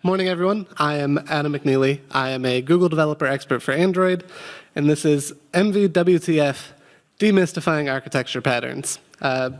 Morning, everyone. I am Adam McNeilly. I am a Google developer expert for Android, and this is MVWTF, Demystifying Architecture Patterns,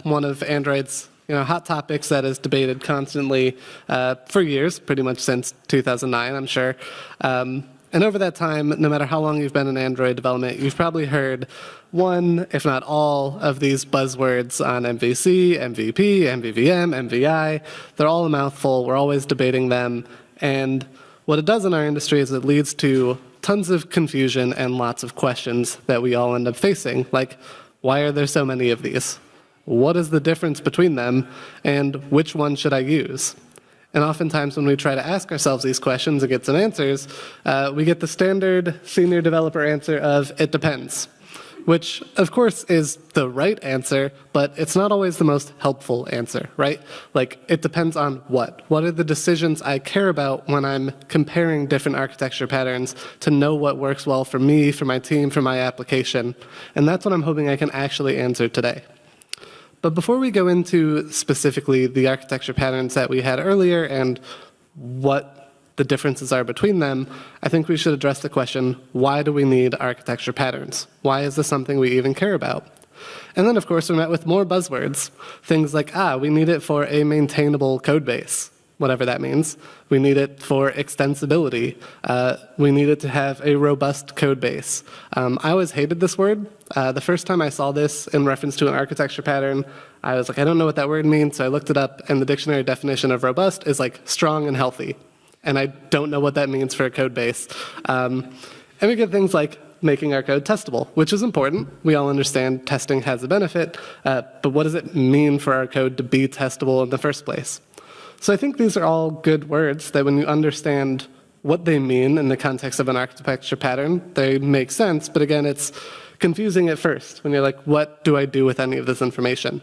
one of Android's hot topics that is debated constantly for years, pretty much since 2009, I'm sure. And over that time, no matter how long you've been in Android development, you've probably heard one, if not all, of these buzzwords on MVC, MVP, MVVM, MVI. They're all a mouthful. We're always debating them. And what it does in our industry is it leads to tons of confusion and lots of questions that we all end up facing, like, why are there so many of these? What is the difference between them, and which one should I use? And oftentimes when we try to ask ourselves these questions and get some answers, we get the standard senior developer answer of, it depends, which of course is the right answer, but it's not always the most helpful answer, right? Like, it depends on what? What are the decisions I care about when I'm comparing different architecture patterns to know what works well for me, for my team, for my application? And that's what I'm hoping I can actually answer today. But before we go into specifically the architecture patterns that we had earlier and what the differences are between them, I think we should address the question, why do we need architecture patterns? Why is this something we even care about? And then, of course, we're met with more buzzwords. Things like, we need it for a maintainable code base, whatever that means. We need it for extensibility. We need it to have a robust code base. I always hated this word. The first time I saw this in reference to an architecture pattern, I was like, I don't know what that word means, so I looked it up, and the dictionary definition of robust is like strong and healthy. And I don't know what that means for a code base. And we get things like making our code testable, which is important. We all understand testing has a benefit, but what does it mean for our code to be testable in the first place? So I think these are all good words that when you understand what they mean in the context of an architecture pattern, they make sense, but again, it's confusing at first when you're like, what do I do with any of this information?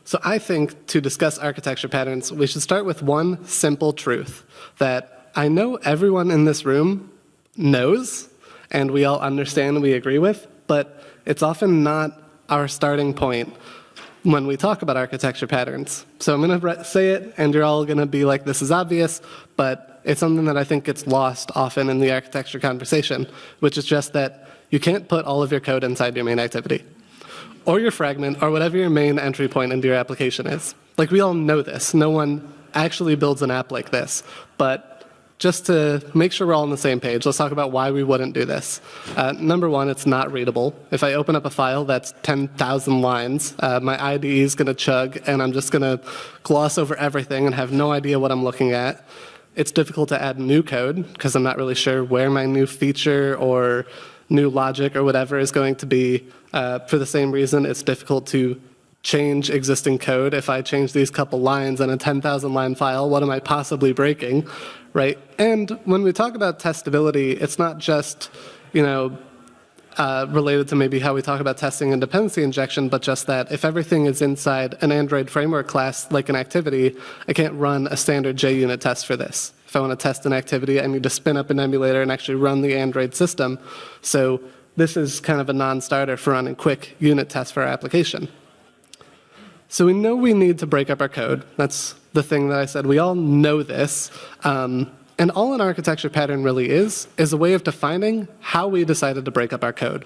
So I think to discuss architecture patterns, we should start with one simple truth that I know everyone in this room knows, and we all understand and we agree with, but it's often not our starting point when we talk about architecture patterns. So I'm going to say it, and you're all going to be like, this is obvious, but it's something that I think gets lost often in the architecture conversation, which is just that you can't put all of your code inside your main activity, or your fragment, or whatever your main entry point into your application is. Like, we all know this. No one actually builds an app like this. But just to make sure we're all on the same page, let's talk about why we wouldn't do this. Number one, it's not readable. If I open up a file that's 10,000 lines, my IDE is going to chug, and I'm just going to gloss over everything and have no idea what I'm looking at. It's difficult to add new code, because I'm not really sure where my new feature or new logic or whatever is going to be. For the same reason, it's difficult to change existing code. If I change these couple lines in a 10,000 line file, what am I possibly breaking, right? And when we talk about testability, it's not just, related to maybe how we talk about testing and dependency injection, but just that if everything is inside an Android framework class, like an activity, I can't run a standard JUnit test for this. If I want to test an activity, I need to spin up an emulator and actually run the Android system. So this is kind of a non-starter for running quick unit tests for our application. So we know we need to break up our code. That's the thing that I said. We all know this. And all an architecture pattern really is a way of defining how we decided to break up our code.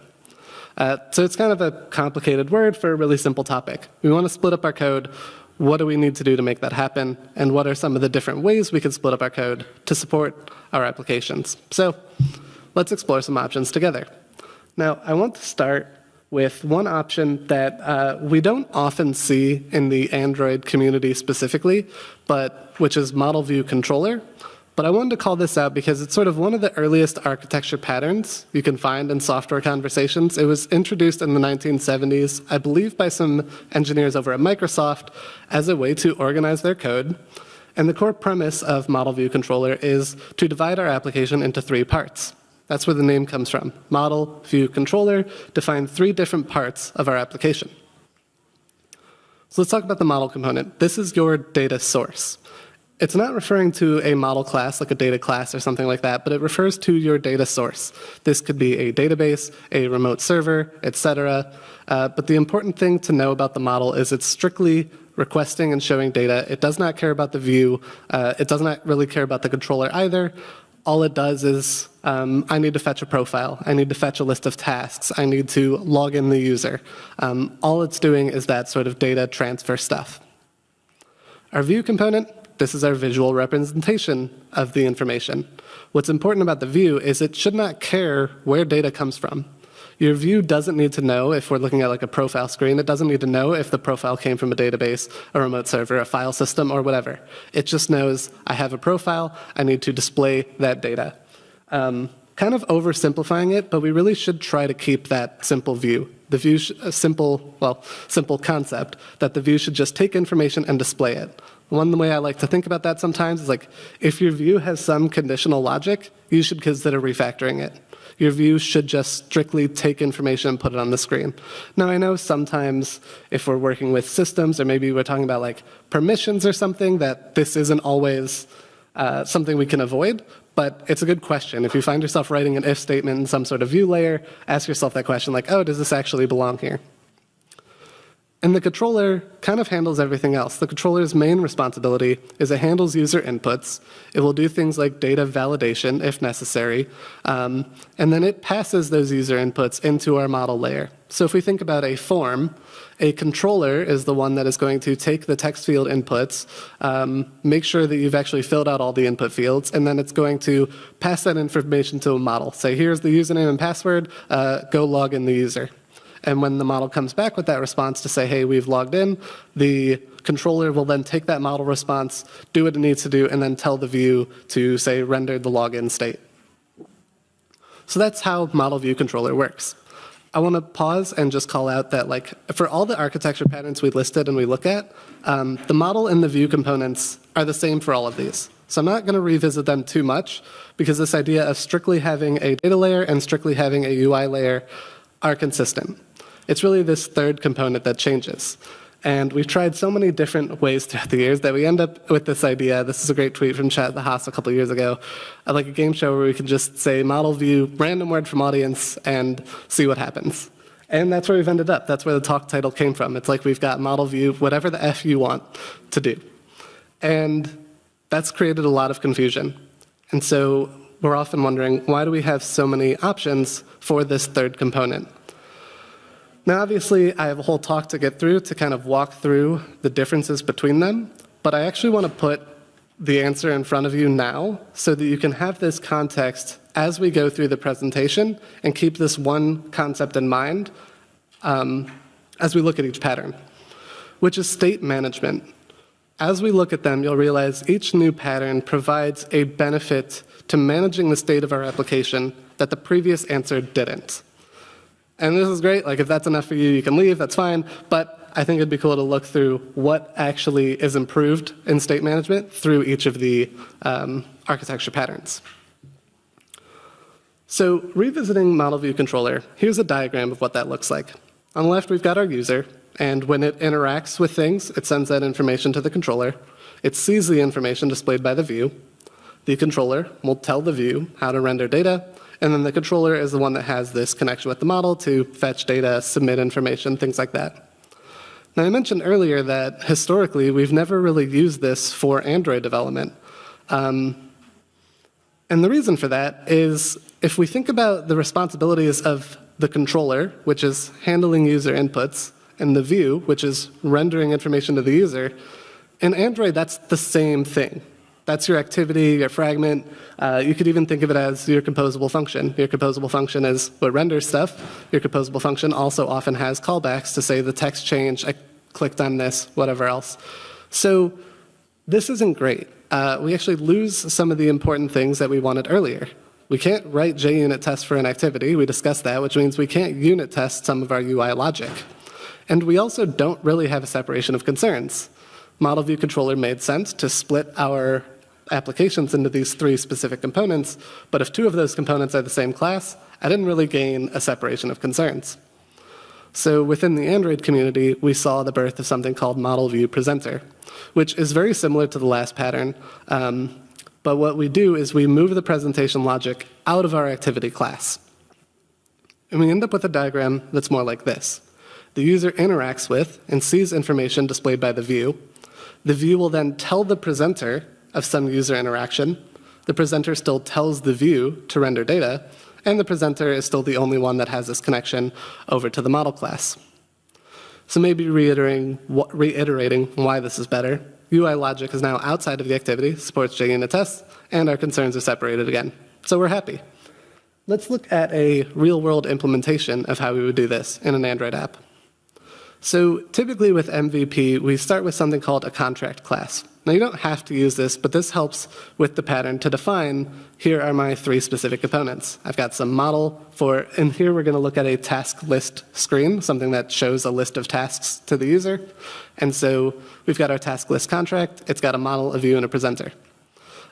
So it's kind of a complicated word for a really simple topic. We want to split up our code. What do we need to do to make that happen? And what are some of the different ways we can split up our code to support our applications? So let's explore some options together. Now, I want to start with one option that we don't often see in the Android community specifically, but which is model view controller. But I wanted to call this out because it's sort of one of the earliest architecture patterns you can find in software conversations. It was introduced in the 1970s, I believe by some engineers over at Microsoft, as a way to organize their code. And the core premise of model view controller is to divide our application into three parts. That's where the name comes from. Model view controller defines three different parts of our application. So let's talk about the model component. This is your data source. It's not referring to a model class, like a data class or something like that, but it refers to your data source. This could be a database, a remote server, etc. But the important thing to know about the model is it's strictly requesting and showing data. It does not care about the view. It does not really care about the controller either. All it does is, I need to fetch a profile. I need to fetch a list of tasks. I need to log in the user. All it's doing is that sort of data transfer stuff. Our view component, this is our visual representation of the information. What's important about the view is it should not care where data comes from. Your view doesn't need to know, if we're looking at like a profile screen, it doesn't need to know if the profile came from a database, a remote server, a file system, or whatever. It just knows I have a profile, I need to display that data. Kind of oversimplifying it, but we really should try to keep that simple view. The view, simple concept, that the view should just take information and display it. One way I like to think about that sometimes is like, if your view has some conditional logic, you should consider refactoring it. Your view should just strictly take information and put it on the screen. Now, I know sometimes if we're working with systems, or maybe we're talking about like permissions or something, that this isn't always something we can avoid, but it's a good question. If you find yourself writing an if statement in some sort of view layer, ask yourself that question like, oh, does this actually belong here? And the controller kind of handles everything else. The controller's main responsibility is it handles user inputs. It will do things like data validation if necessary. And then it passes those user inputs into our model layer. So if we think about a form, a controller is the one that is going to take the text field inputs, make sure that you've actually filled out all the input fields, and then it's going to pass that information to a model. Say, here's the username and password, go log in the user. And when the model comes back with that response to say, hey, we've logged in, the controller will then take that model response, do what it needs to do, and then tell the view to, say, render the login state. So that's how model view controller works. I want to pause and just call out that, like, for all the architecture patterns we listed and we look at, the model and the view components are the same for all of these. So I'm not going to revisit them too much, because this idea of strictly having a data layer and strictly having a UI layer are consistent. It's really this third component that changes. And we've tried so many different ways throughout the years that we end up with this idea. This is a great tweet from Chad the Haas a couple years ago, like a game show where we can just say model view, random word from audience, and see what happens. And that's where we've ended up. That's where the talk title came from. It's like we've got model view, whatever the F you want to do. And that's created a lot of confusion. And so we're often wondering, why do we have so many options for this third component? Now, obviously, I have a whole talk to get through to kind of walk through the differences between them, but I actually want to put the answer in front of you now so that you can have this context as we go through the presentation and keep this one concept in mind as we look at each pattern, which is state management. As we look at them, you'll realize each new pattern provides a benefit to managing the state of our application that the previous answer didn't. And this is great. Like, if that's enough for you, you can leave. That's fine. But I think it'd be cool to look through what actually is improved in state management through each of the architecture patterns. So revisiting model view controller, here's a diagram of what that looks like. On the left, we've got our user. And when it interacts with things, it sends that information to the controller. It sees the information displayed by the view. The controller will tell the view how to render data. And then the controller is the one that has this connection with the model to fetch data, submit information, things like that. Now, I mentioned earlier that historically, we've never really used this for Android development. And the reason for that is if we think about the responsibilities of the controller, which is handling user inputs, and the view, which is rendering information to the user, in Android, that's the same thing. That's your activity, your fragment. You could even think of it as your composable function. Your composable function is what renders stuff. Your composable function also often has callbacks to say the text changed, I clicked on this, whatever else. So this isn't great. We actually lose some of the important things that we wanted earlier. We can't write JUnit tests for an activity. We discussed that, which means we can't unit test some of our UI logic. And we also don't really have a separation of concerns. Model view controller made sense to split our applications into these three specific components, but if two of those components are the same class, I didn't really gain a separation of concerns. So within the Android community, we saw the birth of something called model view presenter, which is very similar to the last pattern, but what we do is we move the presentation logic out of our activity class. And we end up with a diagram that's more like this. the user interacts with and sees information displayed by the view. The view will then tell the presenter of some user interaction. The presenter still tells the view to render data, and the presenter is still the only one that has this connection over to the model class. So maybe reiterating why this is better. UI logic is now outside of the activity, supports JUnit tests, and our concerns are separated again. So we're happy. Let's look at a real-world implementation of how we would do this in an Android app. So typically with MVP, we start with something called a contract class. Now you don't have to use this, but this helps with the pattern to define, here are my 3 specific components. I've got some model for, and here we're going to look at a task list screen, something that shows a list of tasks to the user. And so we've got our task list contract. It's got a model, a view, and a presenter.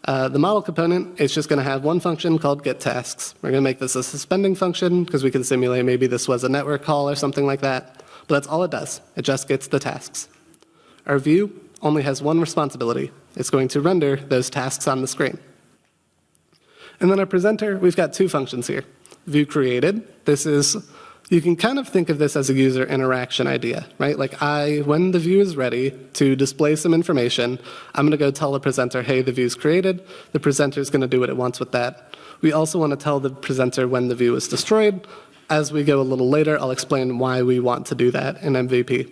The model component is just going to have one function called getTasks. We're going to make this a suspending function because we can simulate maybe this was a network call or something like that. But that's all it does. It just gets the tasks. Our view only has one responsibility. It's going to render those tasks on the screen. And then our presenter, we've got 2 functions here. View created. This is, you can kind of think of this as a user interaction idea, right? Like when the view is ready to display some information, I'm going to go tell the presenter, hey, the view's created. The presenter is going to do what it wants with that. We also want to tell the presenter when the view is destroyed. As we go a little later, I'll explain why we want to do that in MVP.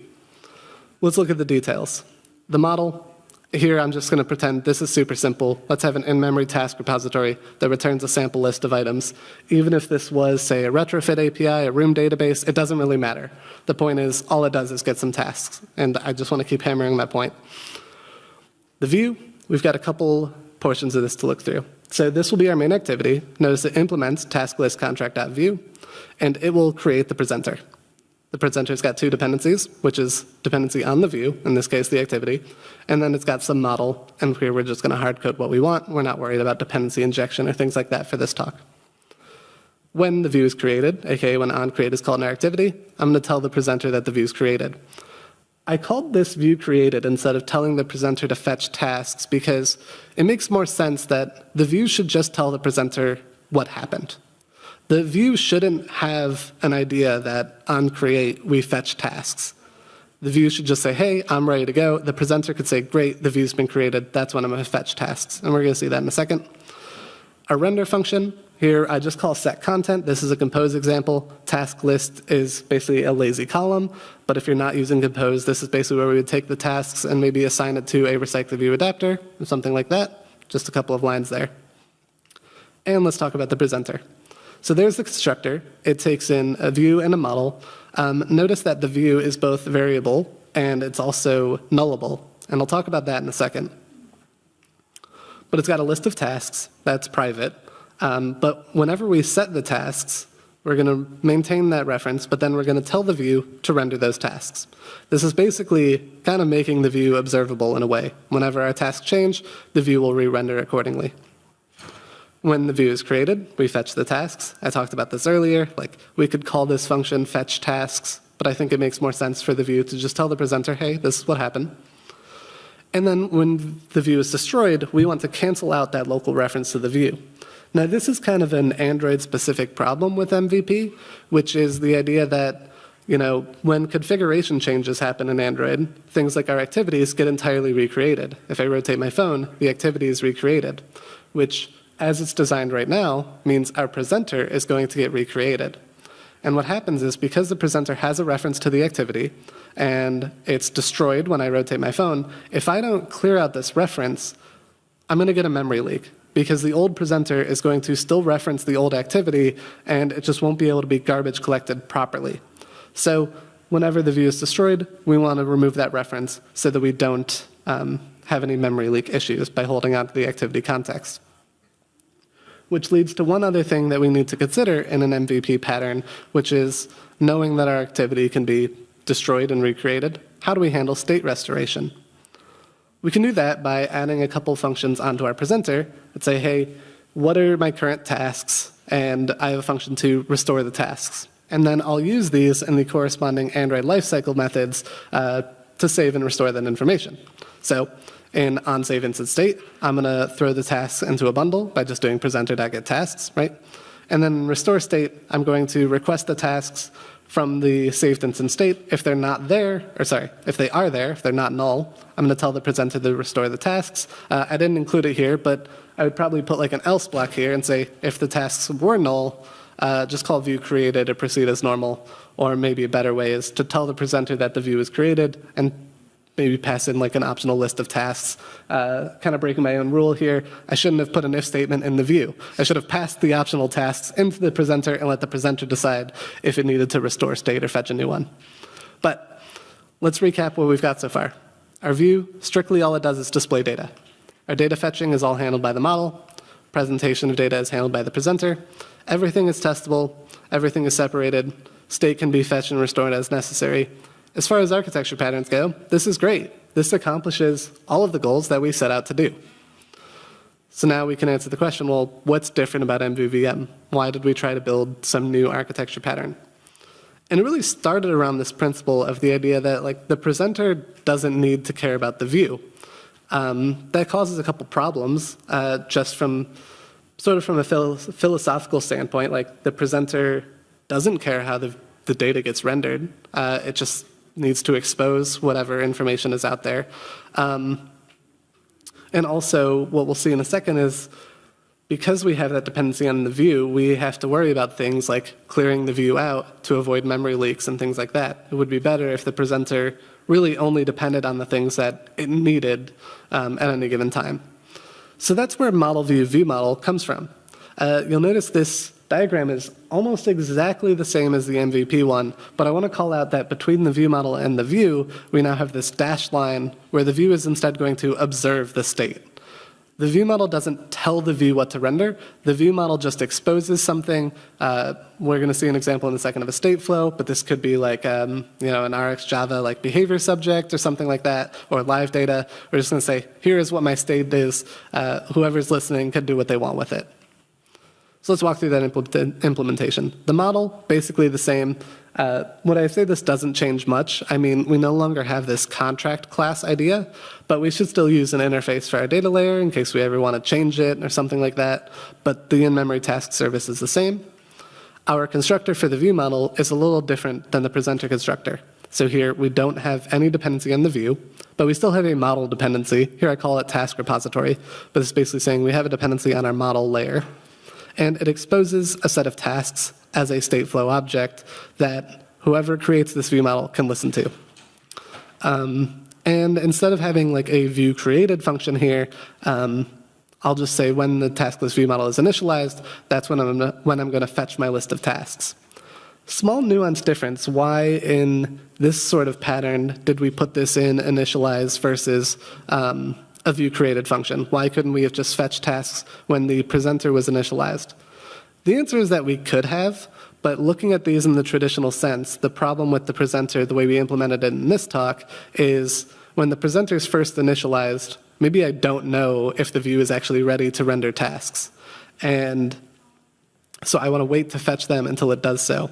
Let's look at the details. The model, here I'm just going to pretend this is super simple. Let's have an in-memory task repository that returns a sample list of items. Even if this was, say, a retrofit API, a room database, it doesn't really matter. The point is, all it does is get some tasks. And I just want to keep hammering that point. The view, we've got a couple portions of this to look through. So this will be our main activity. Notice it implements task list contract.view, and it will create the presenter. The presenter's got 2 dependencies, which is dependency on the view, in this case the activity, and then it's got some model, and here we're just going to hard code what we want. We're not worried about dependency injection or things like that for this talk. When the view is created, aka when onCreate is called in our activity, I'm going to tell the presenter that the view is created. I called this view created instead of telling the presenter to fetch tasks because it makes more sense that the view should just tell the presenter what happened. The view shouldn't have an idea that on create we fetch tasks. The view should just say, hey, I'm ready to go. The presenter could say, great, the view's been created. That's when I'm going to fetch tasks. And we're going to see that in a second. Our render function, here I just call set content. This is a compose example. Task list is basically a lazy column. But if you're not using compose, this is basically where we would take the tasks and maybe assign it to a recycle view adapter or something like that. Just a couple of lines there. And let's talk about the presenter. So there's the constructor. It takes in a view and a model. Notice that the view is both variable and it's also nullable. And I'll talk about that in a second. But it's got a list of tasks that's private. But whenever we set the tasks, we're going to maintain that reference, but then we're going to tell the view to render those tasks. This is basically kind of making the view observable in a way. Whenever our tasks change, the view will re-render accordingly. When the view is created, we fetch the tasks. I talked about this earlier. Like, we could call this function fetch tasks, but I think it makes more sense for the view to just tell the presenter, hey, this is what happened. And then when the view is destroyed, we want to cancel out that local reference to the view. Now, this is kind of an Android-specific problem with MVP, which is the idea that, when configuration changes happen in Android, things like our activities get entirely recreated. If I rotate my phone, the activity is recreated, which, as it's designed right now, means our presenter is going to get recreated. And what happens is, because the presenter has a reference to the activity, and it's destroyed when I rotate my phone, if I don't clear out this reference, I'm going to get a memory leak, because the old presenter is going to still reference the old activity, and it just won't be able to be garbage collected properly. So whenever the view is destroyed, we want to remove that reference so that we don't have any memory leak issues by holding on to the activity context. Which leads to one other thing that we need to consider in an MVP pattern, which is knowing that our activity can be destroyed and recreated. How do we handle state restoration? We can do that by adding a couple functions onto our presenter and say, hey, what are my current tasks? And I have a function to restore the tasks. And then I'll use these in the corresponding Android lifecycle methods to save and restore that information. So in onSave instance state, I'm going to throw the tasks into a bundle by just doing presenter.getTasks, right? And then in restore state, I'm going to request the tasks from the saved instance state. If they're not there, or sorry, if they are there, if they're not null, I'm going to tell the presenter to restore the tasks. I didn't include it here, but I would probably put like an else block here and say if the tasks were null, just call view created or proceed as normal. Or maybe a better way is to tell the presenter that the view is created and maybe pass in like an optional list of tasks. Kind of breaking my own rule here. I shouldn't have put an if statement in the view. I should have passed the optional tasks into the presenter and let the presenter decide if it needed to restore state or fetch a new one. But let's recap what we've got so far. Our view, strictly all it does is display data. Our data fetching is all handled by the model. Presentation of data is handled by the presenter. Everything is testable. Everything is separated. State can be fetched and restored as necessary. As far as architecture patterns go, this is great. This accomplishes all of the goals that we set out to do. So now we can answer the question, well, what's different about MVVM? Why did we try to build some new architecture pattern? And it really started around this principle of the idea that like the presenter doesn't need to care about the view. That causes a couple problems just from sort of from a philosophical standpoint. Like the presenter doesn't care how the data gets rendered. It just needs to expose whatever information is out there. And also, what we'll see in a second is because we have that dependency on the view, we have to worry about things like clearing the view out to avoid memory leaks and things like that. It would be better if the presenter really only depended on the things that it needed at any given time. So that's where model view view model comes from. You'll notice this diagram is almost exactly the same as the MVP one, but I want to call out that between the view model and the view, we now have this dashed line where the view is instead going to observe the state. The view model doesn't tell the view what to render. The view model just exposes something. We're going to see an example in a second of a state flow, but this could be like an RX Java like behavior subject or something like that, or live data. We're just going to say, here is what my state is. Whoever's listening can do what they want with it. So let's walk through that implementation. The model, basically the same. When I say this doesn't change much, I mean we no longer have this contract class idea, but we should still use an interface for our data layer in case we ever want to change it or something like that. But the in-memory task service is the same. Our constructor for the view model is a little different than the presenter constructor. So here we don't have any dependency on the view, but we still have a model dependency. Here I call it task repository, but it's basically saying we have a dependency on our model layer. And it exposes a set of tasks as a stateflow object that whoever creates this view model can listen to. And instead of having like a view created function here, I'll just say when the taskless view model is initialized, that's when I'm going to fetch my list of tasks. Small nuance difference. Why in this sort of pattern did we put this in initialize versus a view created function? Why couldn't we have just fetched tasks when the presenter was initialized? The answer is that we could have, but looking at these in the traditional sense, the problem with the presenter, the way we implemented it in this talk, is when the presenter is first initialized, maybe I don't know if the view is actually ready to render tasks. And so I want to wait to fetch them until it does so.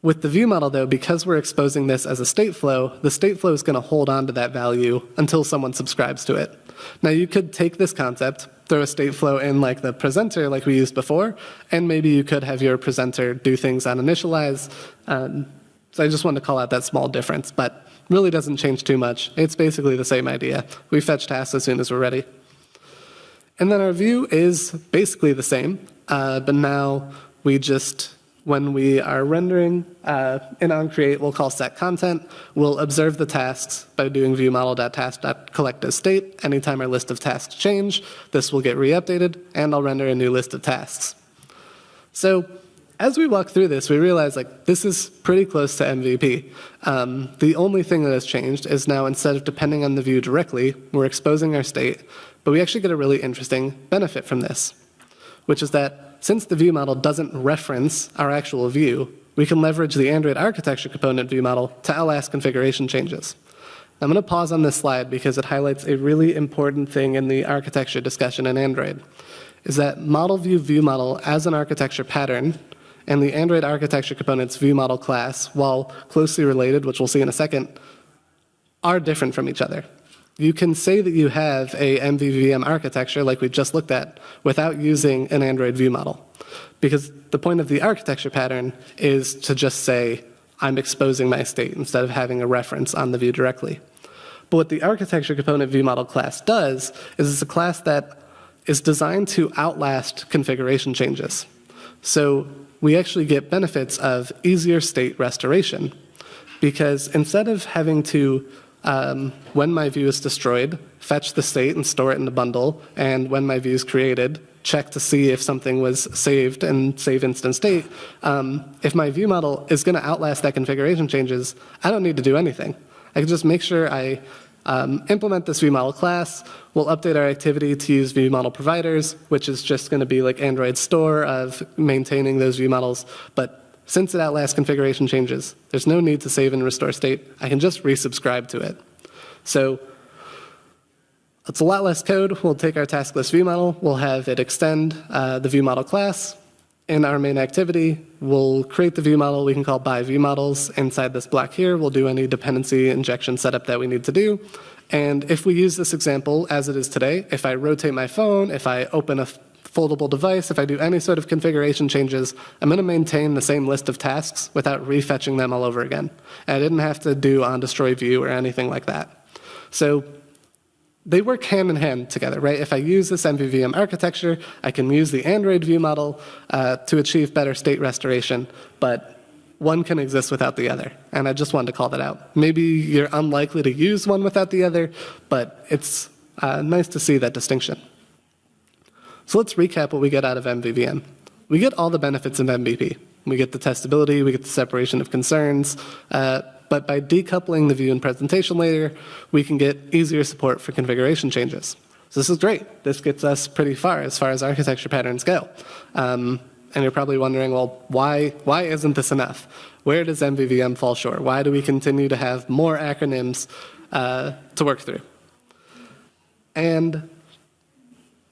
With the view model, though, because we're exposing this as a state flow, the state flow is going to hold on to that value until someone subscribes to it. Now, you could take this concept, throw a state flow in like the presenter like we used before, and maybe you could have your presenter do things on initialize. So I just wanted to call out that small difference, but really doesn't change too much. It's basically the same idea. We fetch tasks as soon as we're ready. And then our view is basically the same, but now we just, when we are rendering in onCreate, we'll call setContent. We'll observe the tasks by doing viewModel.task.collectAsState. Anytime our list of tasks change, this will get re-updated, and I'll render a new list of tasks. So as we walk through this, we realize like this is pretty close to MVP. The only thing that has changed is now instead of depending on the view directly, we're exposing our state, but we actually get a really interesting benefit from this, which is that since the view model doesn't reference our actual view, we can leverage the Android architecture component view model to LS configuration changes. I'm going to pause on this slide because it highlights a really important thing in the architecture discussion in Android, is that model view view model as an architecture pattern and the Android architecture component's view model class, while closely related, which we'll see in a second, are different from each other. You can say that you have a MVVM architecture like we just looked at without using an Android view model. Because the point of the architecture pattern is to just say, I'm exposing my state instead of having a reference on the view directly. But what the architecture component viewModel class does is it's a class that is designed to outlast configuration changes. So we actually get benefits of easier state restoration, because instead of having to, when my view is destroyed, fetch the state and store it in the bundle, and when my view is created, check to see if something was saved and save instant state, if my view model is going to outlast that configuration changes, I don't need to do anything. I can just make sure I implement this viewModel class. We'll update our activity to use viewModel providers, which is just going to be like Android's store of maintaining those viewModels. But since it outlasts configuration changes, there's no need to save and restore state. I can just resubscribe to it. So it's a lot less code. We'll take our task list viewModel. We'll have it extend the viewModel class. In our main activity, we'll create the viewModel we can call by viewModels. Inside this block here, we'll do any dependency injection setup that we need to do. And if we use this example as it is today, if I rotate my phone, if I open a foldable device, if I do any sort of configuration changes, I'm going to maintain the same list of tasks without refetching them all over again. And I didn't have to do onDestroyView or anything like that. So they work hand in hand together, right? If I use this MVVM architecture, I can use the Android viewModel to achieve better state restoration, but one can exist without the other. And I just wanted to call that out. Maybe you're unlikely to use one without the other, but it's nice to see that distinction. So let's recap what we get out of MVVM. We get all the benefits of MVP. We get the testability, we get the separation of concerns, but by decoupling the view and presentation layer, we can get easier support for configuration changes. So this is great. This gets us pretty far as architecture patterns go. And you're probably wondering, well, why isn't this enough? Where does MVVM fall short? Why do we continue to have more acronyms to work through? And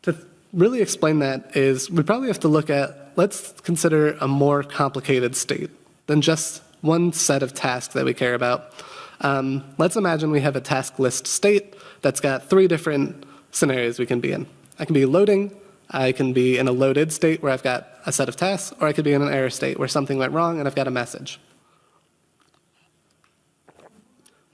to really explain that is we probably have to look at, let's consider a more complicated state than just one set of tasks that we care about. Let's imagine we have a task list state that's got 3 different scenarios we can be in. I can be loading, I can be in a loaded state where I've got a set of tasks, or I could be in an error state where something went wrong and I've got a message.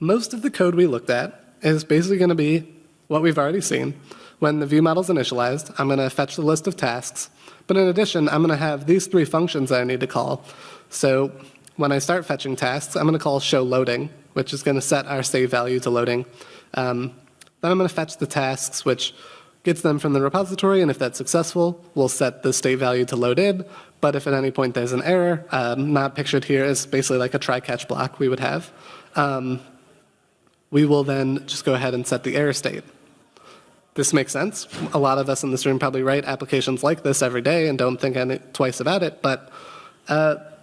Most of the code we looked at is basically going to be what we've already seen. When the viewModel is initialized, I'm going to fetch the list of tasks, but in addition, I'm going to have these 3 functions that I need to call. So when I start fetching tasks, I'm going to call showLoading, which is going to set our save value to loading. Then I'm going to fetch the tasks, which gets them from the repository, and if that's successful, we'll set the state value to loaded. But if at any point there's an error, not pictured here as basically like a try-catch block we would have, we will then just go ahead and set the error state. This makes sense. A lot of us in this room probably write applications like this every day and don't think twice about it, but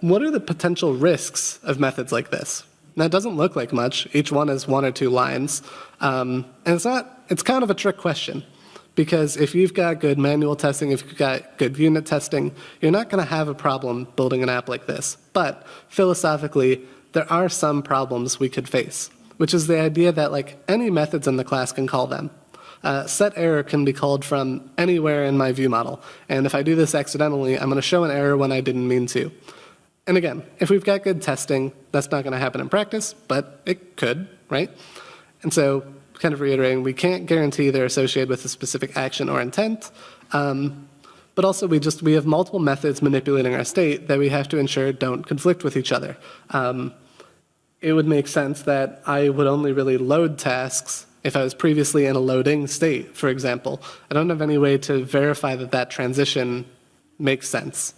what are the potential risks of methods like this? Now, it doesn't look like much. Each one is 1 or 2 lines. And it's kind of a trick question, because if you've got good manual testing, if you've got good unit testing, you're not going to have a problem building an app like this. But philosophically, there are some problems we could face, which is the idea that like any methods in the class can call them. Set error can be called from anywhere in my viewModel. And if I do this accidentally, I'm going to show an error when I didn't mean to. And again, if we've got good testing, that's not going to happen in practice, but it could, right? And so, kind of reiterating, we can't guarantee they're associated with a specific action or intent, but also we have multiple methods manipulating our state that we have to ensure don't conflict with each other. It would make sense that I would only really load tasks if I was previously in a loading state, for example. I don't have any way to verify that that transition makes sense.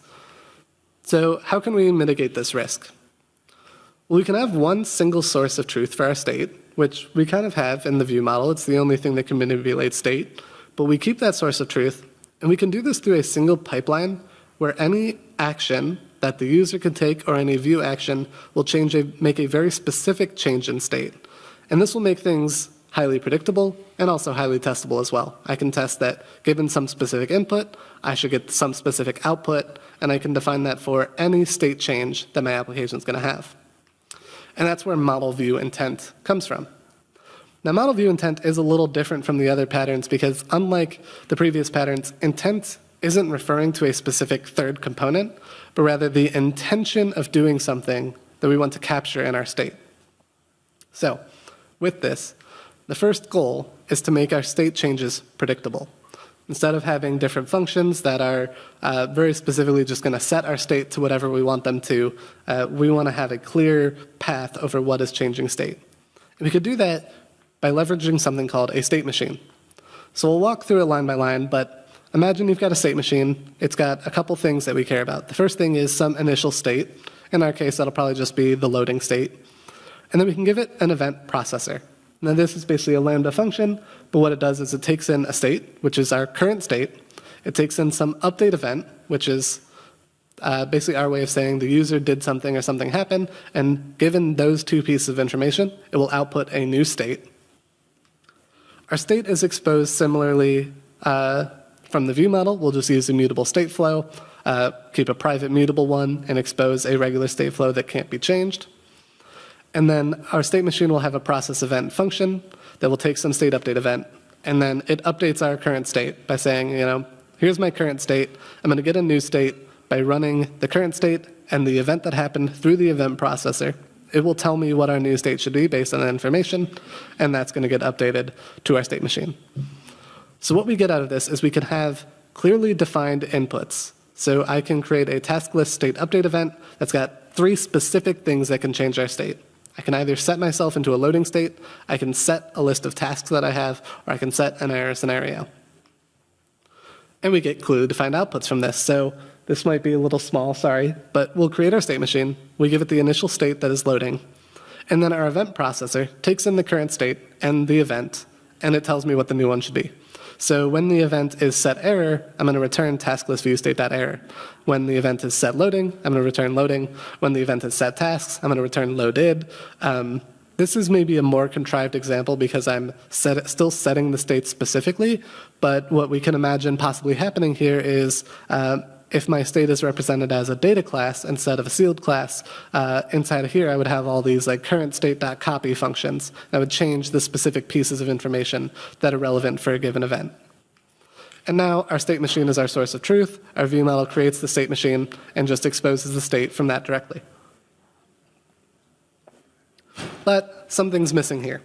So how can we mitigate this risk? Well, we can have one single source of truth for our state, which we kind of have in the viewModel. It's the only thing that can manipulate state. But we keep that source of truth, and we can do this through a single pipeline where any action that the user can take or any view action will make a very specific change in state. And this will make things highly predictable and also highly testable as well. I can test that given some specific input, I should get some specific output, and I can define that for any state change that my application is going to have. And that's where model view intent comes from. Now, model view intent is a little different from the other patterns because unlike the previous patterns, intent isn't referring to a specific third component, but rather the intention of doing something that we want to capture in our state. So with this, the first goal is to make our state changes predictable. Instead of having different functions that are very specifically just going to set our state to whatever we want them to, we want to have a clear path over what is changing state. And we could do that by leveraging something called a state machine. So we'll walk through it line by line, but imagine you've got a state machine. It's got a couple things that we care about. The first thing is some initial state. In our case, that'll probably just be the loading state. And then we can give it an event processor. Now this is basically a Lambda function, but what it does is it takes in a state, which is our current state. It takes in some update event, which is basically our way of saying the user did something or something happened, and given those two pieces of information, it will output a new state. Our state is exposed similarly from the view model. We'll just use immutable state flow, keep a private mutable one, and expose a regular state flow that can't be changed. And then our state machine will have a process event function that will take some state update event, and then it updates our current state by saying, here's my current state. I'm going to get a new state by running the current state and the event that happened through the event processor. It will tell me what our new state should be based on that information, and that's going to get updated to our state machine. So what we get out of this is we can have clearly defined inputs. So I can create a task list state update event that's got 3 specific things that can change our state. I can either set myself into a loading state, I can set a list of tasks that I have, or I can set an error scenario. And we get clearly defined outputs from this. So this might be a little small, sorry, but we'll create our state machine. We give it the initial state that is loading. And then our event processor takes in the current state and the event, and it tells me what the new one should be. So when the event is set error, I'm going to return task list view state.error. When the event is set loading, I'm going to return loading. When the event is set tasks, I'm going to return loaded. This is maybe a more contrived example because I'm still setting the state specifically, but what we can imagine possibly happening here is if my state is represented as a data class instead of a sealed class, inside of here I would have all these like current state.copy functions that would change the specific pieces of information that are relevant for a given event. And now our state machine is our source of truth. Our view model creates the state machine and just exposes the state from that directly. But something's missing here,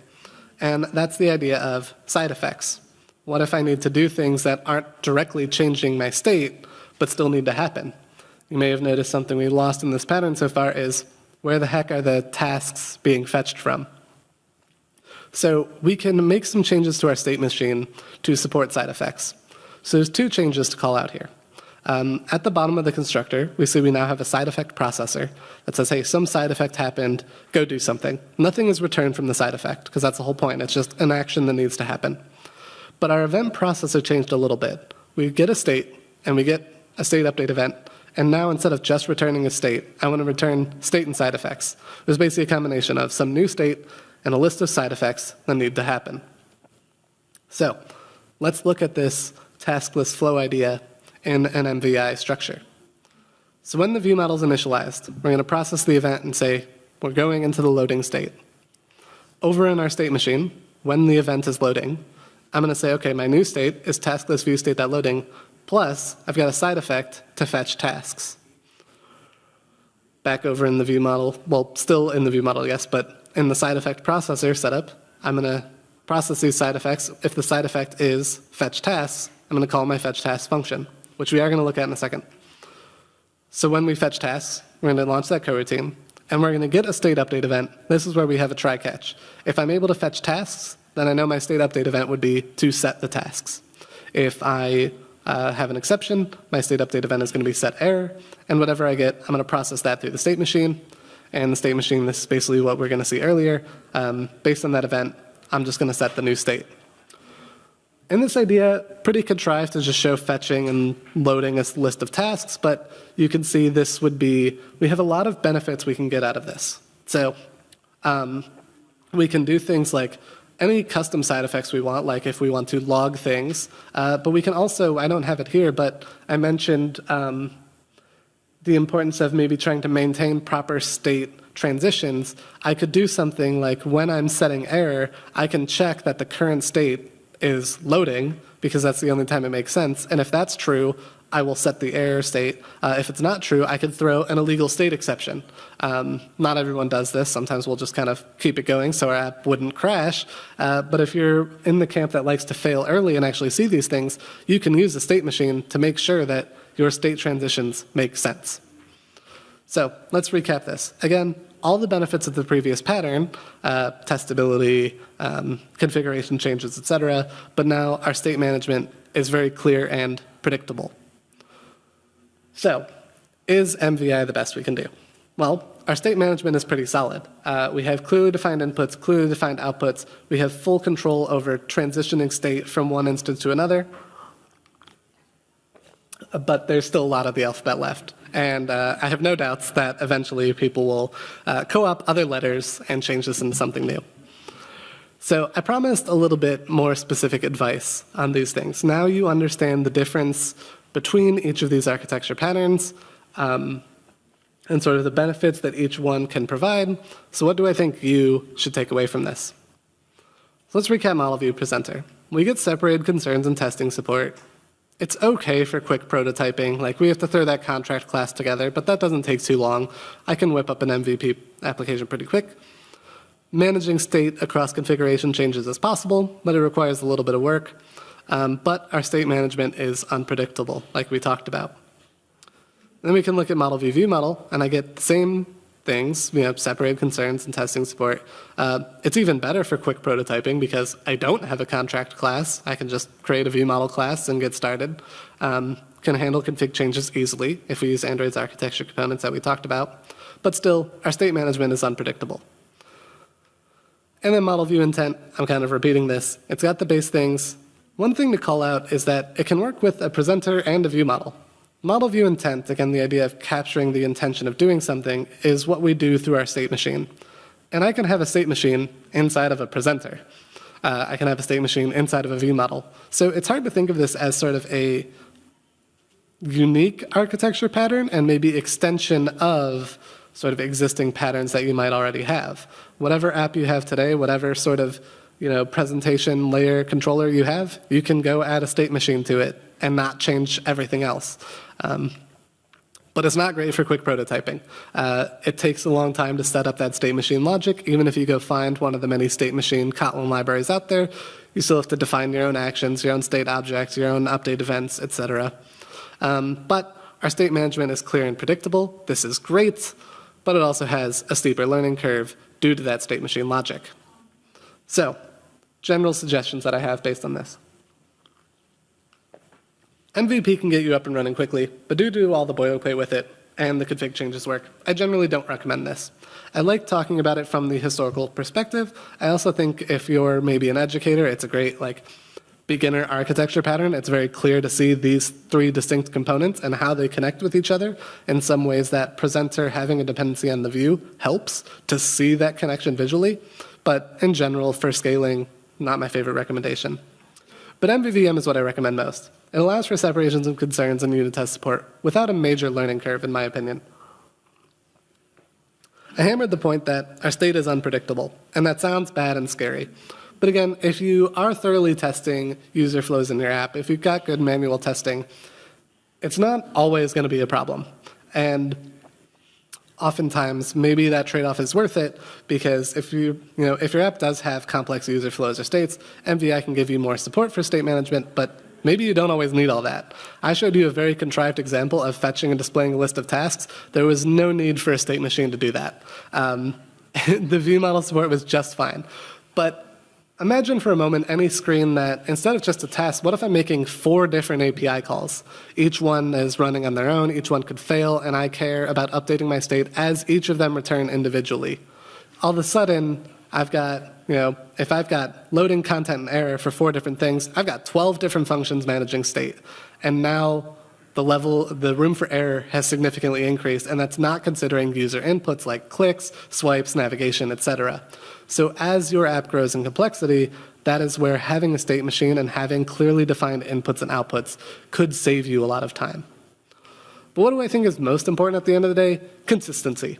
and that's the idea of side effects. What if I need to do things that aren't directly changing my state, but still need to happen? You may have noticed something we lost in this pattern so far is where the heck are the tasks being fetched from? So we can make some changes to our state machine to support side effects. So there's 2 changes to call out here. At the bottom of the constructor, we see we now have a side effect processor that says, hey, some side effect happened, go do something. Nothing is returned from the side effect, because that's the whole point. It's just an action that needs to happen. But our event processor changed a little bit. We get a state, and we get a state update event, and now instead of just returning a state, I want to return state and side effects. There's basically a combination of some new state and a list of side effects that need to happen. So let's look at this task list flow idea in an MVI structure. So when the view model is initialized, we're going to process the event and say, we're going into the loading state. Over in our state machine, when the event is loading, I'm going to say, okay, my new state is task list view state.loading, plus I've got a side effect to fetch tasks. Back over in the view model, well, still in the view model, yes, but in the side effect processor setup, I'm going to process these side effects. If the side effect is fetch tasks, I'm going to call my fetch tasks function, which we are going to look at in a second. So when we fetch tasks, we're going to launch that coroutine, and we're going to get a state update event. This is where we have a try catch. If I'm able to fetch tasks, then I know my state update event would be to set the tasks. If I have an exception, my state update event is going to be set error, and whatever I get, I'm going to process that through the state machine. And the state machine, this is basically what we're going to see earlier. Based on that event, I'm just going to set the new state. And this idea, pretty contrived to just show fetching and loading a list of tasks, but you can see this would be, we have a lot of benefits we can get out of this. So we can do things like any custom side effects we want, like if we want to log things, but we can also, I don't have it here, but I mentioned the importance of maybe trying to maintain proper state transitions. I could do something like when I'm setting error, I can check that the current state is loading, because that's the only time it makes sense. And if that's true, I will set the error state. If it's not true, I could throw an illegal state exception. Not everyone does this. Sometimes we'll just kind of keep it going so our app wouldn't crash. But if you're in the camp that likes to fail early and actually see these things, you can use the state machine to make sure that your state transitions make sense. So let's recap this. Again, all the benefits of the previous pattern, testability, configuration changes, etc., but now our state management is very clear and predictable. So, is MVI the best we can do? Well, our state management is pretty solid. We have clearly defined inputs, clearly defined outputs. We have full control over transitioning state from one instance to another. But there's still a lot of the alphabet left. And I have no doubts that eventually people will co-op other letters and change this into something new. So I promised a little bit more specific advice on these things. Now you understand the difference between each of these architecture patterns and sort of the benefits that each one can provide. So what do I think you should take away from this? So let's recap Model View Presenter. We get separated concerns and testing support. It's okay for quick prototyping. Like, we have to throw that contract class together, but that doesn't take too long. I can whip up an MVP application pretty quick. Managing state across configuration changes is possible, but it requires a little bit of work. But our state management is unpredictable, like we talked about. Then we can look at Model View Model, and I get the same things, separated concerns and testing support. It's even better for quick prototyping because I don't have a contract class. I can just create a view model class and get started. Can handle config changes easily if we use Android's architecture components that we talked about. But still, our state management is unpredictable. And then Model View Intent, I'm kind of repeating this. It's got the base things. One thing to call out is that it can work with a presenter and a view model. Model View Intent, again, the idea of capturing the intention of doing something, is what we do through our state machine. And I can have a state machine inside of a presenter. I can have a state machine inside of a view model. So it's hard to think of this as sort of a unique architecture pattern and maybe extension of sort of existing patterns that you might already have. Whatever app you have today, whatever sort of presentation layer controller you have, you can go add a state machine to it and not change everything else. But it's not great for quick prototyping. It takes a long time to set up that state machine logic. Even if you go find one of the many state machine Kotlin libraries out there, you still have to define your own actions, your own state objects, your own update events, etc. But our state management is clear and predictable. This is great, but it also has a steeper learning curve due to that state machine logic. So, general suggestions that I have based on this. MVP can get you up and running quickly, but due to all the boilerplate with it and the config changes work, I generally don't recommend this. I like talking about it from the historical perspective. I also think if you're maybe an educator, it's a great beginner architecture pattern. It's very clear to see these three distinct components and how they connect with each other. In some ways, that presenter having a dependency on the view helps to see that connection visually. But in general, for scaling, not my favorite recommendation. But MVVM is what I recommend most. It allows for separations of concerns and unit test support without a major learning curve, in my opinion. I hammered the point that our state is unpredictable, and that sounds bad and scary. But again, if you are thoroughly testing user flows in your app, if you've got good manual testing, it's not always going to be a problem. And oftentimes, maybe that trade-off is worth it because if your app does have complex user flows or states, MVI can give you more support for state management, but maybe you don't always need all that. I showed you a very contrived example of fetching and displaying a list of tasks. There was no need for a state machine to do that. The view model support was just fine. But imagine for a moment any screen that, instead of just a task, what if I'm making 4 different API calls? Each one is running on their own, each one could fail, and I care about updating my state as each of them return individually. All of a sudden, I've got, if I've got loading content and error for 4 different things, I've got 12 different functions managing state. And now the room for error has significantly increased, and that's not considering user inputs like clicks, swipes, navigation, etc. So as your app grows in complexity, that is where having a state machine and having clearly defined inputs and outputs could save you a lot of time. But what do I think is most important at the end of the day? Consistency.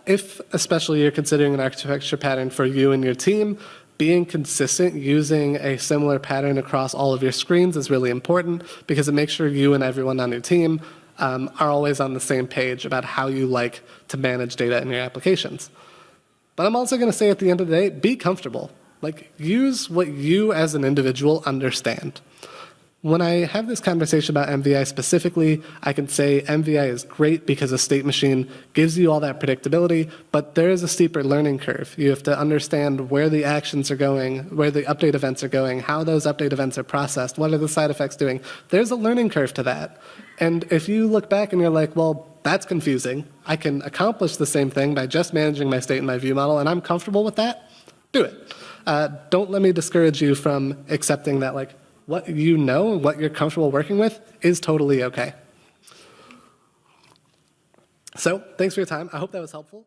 If especially you're considering an architecture pattern for you and your team, being consistent using a similar pattern across all of your screens is really important because it makes sure you and everyone on your team are always on the same page about how you like to manage data in your applications. But I'm also going to say at the end of the day, be comfortable. Like, use what you as an individual understand. When I have this conversation about MVI specifically, I can say MVI is great because a state machine gives you all that predictability, but there is a steeper learning curve. You have to understand where the actions are going, where the update events are going, how those update events are processed, what are the side effects doing. There's a learning curve to that. And if you look back and you're like, well, that's confusing, I can accomplish the same thing by just managing my state in my view model, and I'm comfortable with that, do it. Don't let me discourage you from accepting that, like, what you know and what you're comfortable working with is totally okay. So, thanks for your time. I hope that was helpful.